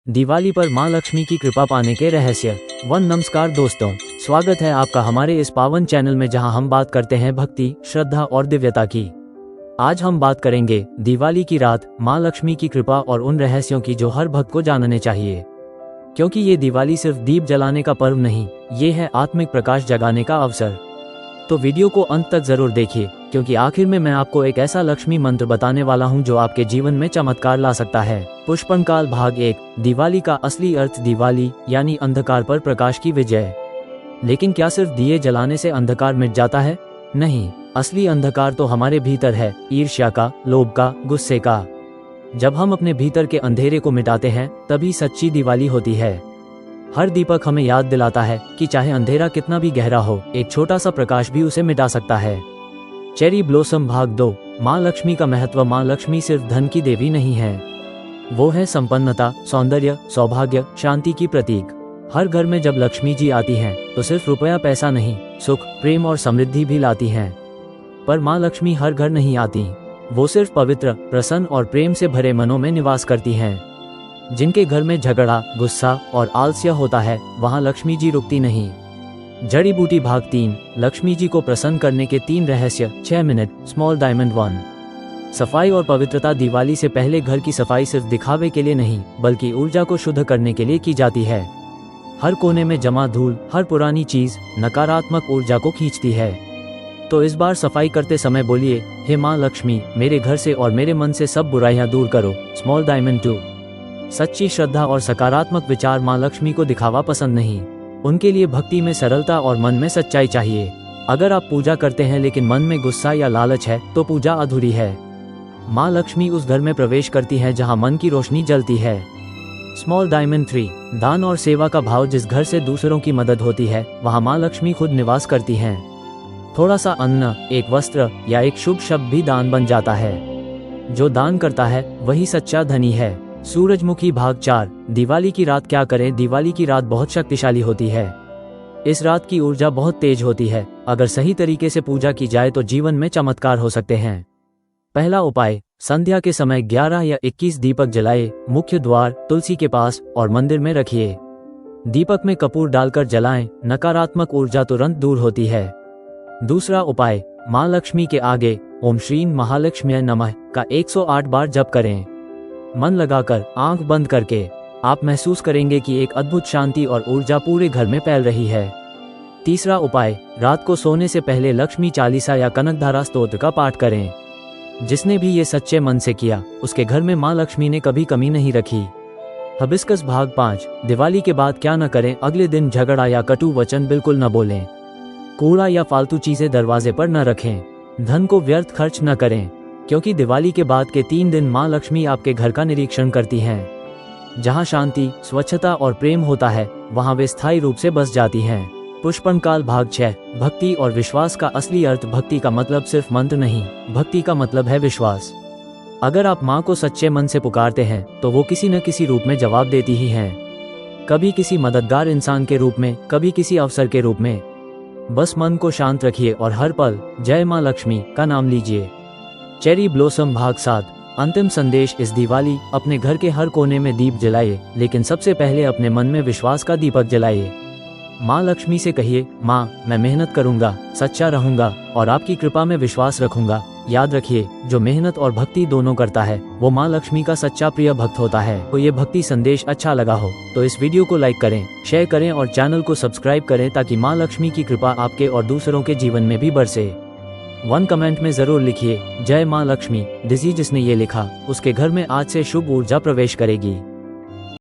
दिवाली पर मां लक्ष्मी की कृपा पाने के रहस्य। नमस्कार दोस्तों, स्वागत है आपका हमारे इस पावन चैनल में जहां हम बात करते हैं भक्ति, श्रद्धा और दिव्यता की। आज हम बात करेंगे दिवाली की रात मां लक्ष्मी की कृपा और उन रहस्यों की जो हर भक्त को जानने चाहिए। क्योंकि ये दिवाली सिर्फ दीप जलाने का पर्व नहीं, ये है आत्मिक प्रकाश जगाने का अवसर। तो वीडियो को अंत तक जरूर देखिए, क्योंकि आखिर में मैं आपको एक ऐसा लक्ष्मी मंत्र बताने वाला हूं जो आपके जीवन में चमत्कार ला सकता है। पुष्पनकाल भाग 1। दिवाली का असली अर्थ दिवाली यानी अंधकार पर प्रकाश की विजय। लेकिन क्या सिर्फ दिए जलाने से अंधकार मिट जाता है? नहीं, असली अंधकार तो हमारे भीतर है, ईर्ष्या का, लोभ का, गुस्से का। जब हम अपने भीतर के अंधेरे को मिटाते हैं तभी सच्ची दिवाली होती है। हर दीपक हमें याद दिलाता है कि चाहे अंधेरा कितना भी गहरा हो, एक छोटा सा प्रकाश भी उसे मिटा सकता है। चेरी ब्लॉसम भाग 2। मां लक्ष्मी का महत्व। मां लक्ष्मी सिर्फ धन की देवी नहीं है, वो है संपन्नता, सौंदर्य, सौभाग्य, शांति की प्रतीक। हर घर में जब लक्ष्मी जी आती हैं तो सिर्फ रुपया पैसा नहीं, सुख, प्रेम और समृद्धि भी लाती हैं। पर मां लक्ष्मी हर घर नहीं आती, वो सिर्फ पवित्र, प्रसन्न और प्रेम से भरे मनों में निवास करती हैं। जिनके घर में झगड़ा, गुस्सा और आलस्य होता है, वहां लक्ष्मी जी रुकती नहीं। जड़ी बूटी भाग 3। लक्ष्मी जी को प्रसन्न करने के 3 रहस्य। 6 मिनट। Small diamond 1। सफाई और पवित्रता। दिवाली से पहले घर की सफाई सिर्फ दिखावे के लिए नहीं, बल्कि ऊर्जा को शुद्ध करने के लिए की जाती है। हर कोने में जमा धूल, हर पुरानी चीज नकारात्मक ऊर्जा को खींचती है। तो इस बार सफाई करते समय बोलिए, हे मां लक्ष्मी, मेरे घर से और मेरे मन से सब बुराइयां दूर करो। Small diamond 2। सच्ची श्रद्धा और सकारात्मक विचार। मां लक्ष्मी को दिखावा पसंद नहीं, उनके लिए भक्ति में सरलता और मन में सच्चाई चाहिए। अगर आप पूजा करते हैं लेकिन मन में गुस्सा या लालच है तो पूजा अधूरी है। मां लक्ष्मी उस घर में प्रवेश करती है जहां मन की रोशनी जलती है। Small diamond 3। दान और सेवा का भाव। जिस घर से दूसरों की मदद होती है वहां मां लक्ष्मी खुद निवास करती हैं। थोड़ा सा अन्न, एक वस्त्र या एक शुभ शब्द भी दान बन जाता है। जो दान करता है वही सच्चा धनी है। सूरजमुखी भाग 4। दिवाली की रात क्या करें? दिवाली की रात बहुत शक्तिशाली होती है। इस रात की ऊर्जा बहुत तेज होती है। अगर सही तरीके से पूजा की जाए तो जीवन में चमत्कार हो सकते हैं। पहला उपाय, संध्या के समय 11 या 21 दीपक जलाए। मुख्य द्वार, तुलसी के पास और मंदिर में रखिए। दीपक में कपूर डालकर जलाएं, नकारात्मक ऊर्जा तुरंत दूर होती है। दूसरा उपाय, मां लक्ष्मी के आगे ओम श्रीं महालक्ष्म्यै नमः का 108 बार जप करें। मन लगाकर, आंख बंद करके। आप महसूस करेंगे कि एक अद्भुत शांति और ऊर्जा पूरे घर में फैल रही है। तीसरा उपाय, रात को सोने से पहले लक्ष्मी चालीसा या कनकधारा स्तोत्र का पाठ करें। जिसने भी ये सच्चे मन से किया, उसके घर में मां लक्ष्मी ने कभी कमी नहीं रखी। हिबिस्कस भाग 5। दिवाली के बाद क्या न करें? अगले दिन झगड़ा या कटु वचन बिल्कुल न बोलें। कूड़ा या फालतू चीजें दरवाजे पर न रखें। धन को व्यर्थ खर्च न करें, क्योंकि दिवाली के बाद के 3 दिन मां लक्ष्मी आपके घर का निरीक्षण करती हैं। जहां शांति, स्वच्छता और प्रेम होता है, वहां वे स्थायी रूप से बस जाती हैं। पुष्पनकाल भाग 6। भक्ति और विश्वास का असली अर्थ। भक्ति का मतलब सिर्फ मंत्र नहीं, भक्ति का मतलब है विश्वास। अगर आप मां को सच्चे मन से पुकारते हैं तो वो किसी न किसी रूप में जवाब देती ही हैं। कभी किसी मददगार इंसान के रूप में, कभी किसी अवसर के रूप में। बस मन को शांत रखिए और हर पल जय मां लक्ष्मी का नाम लीजिए। चेरी ब्लॉसम भाग 7। अंतिम संदेश इस दिवाली अपने घर के हर कोने में दीप जलाइए, लेकिन सबसे पहले अपने मन में विश्वास का दीपक जलाइए। मां लक्ष्मी से कहिए, मां, मैं मेहनत करूंगा, सच्चा रहूंगा और आपकी कृपा में विश्वास रखूंगा। याद रखिए, जो मेहनत और भक्ति दोनों करता है वो मां लक्ष्मी का सच्चा प्रिय भक्त होता है। तो ये भक्ति संदेश अच्छा लगा हो तो इस वीडियो को लाइक करें, शेयर करें और चैनल को सब्सक्राइब करें, ताकि मां लक्ष्मी की कृपा आपके और दूसरों के जीवन में भी बरसे। 1 कमेंट में जरूर लिखिए, जय मां लक्ष्मी। जिसने ये लिखा उसके घर में आज से शुभ ऊर्जा प्रवेश करेगी।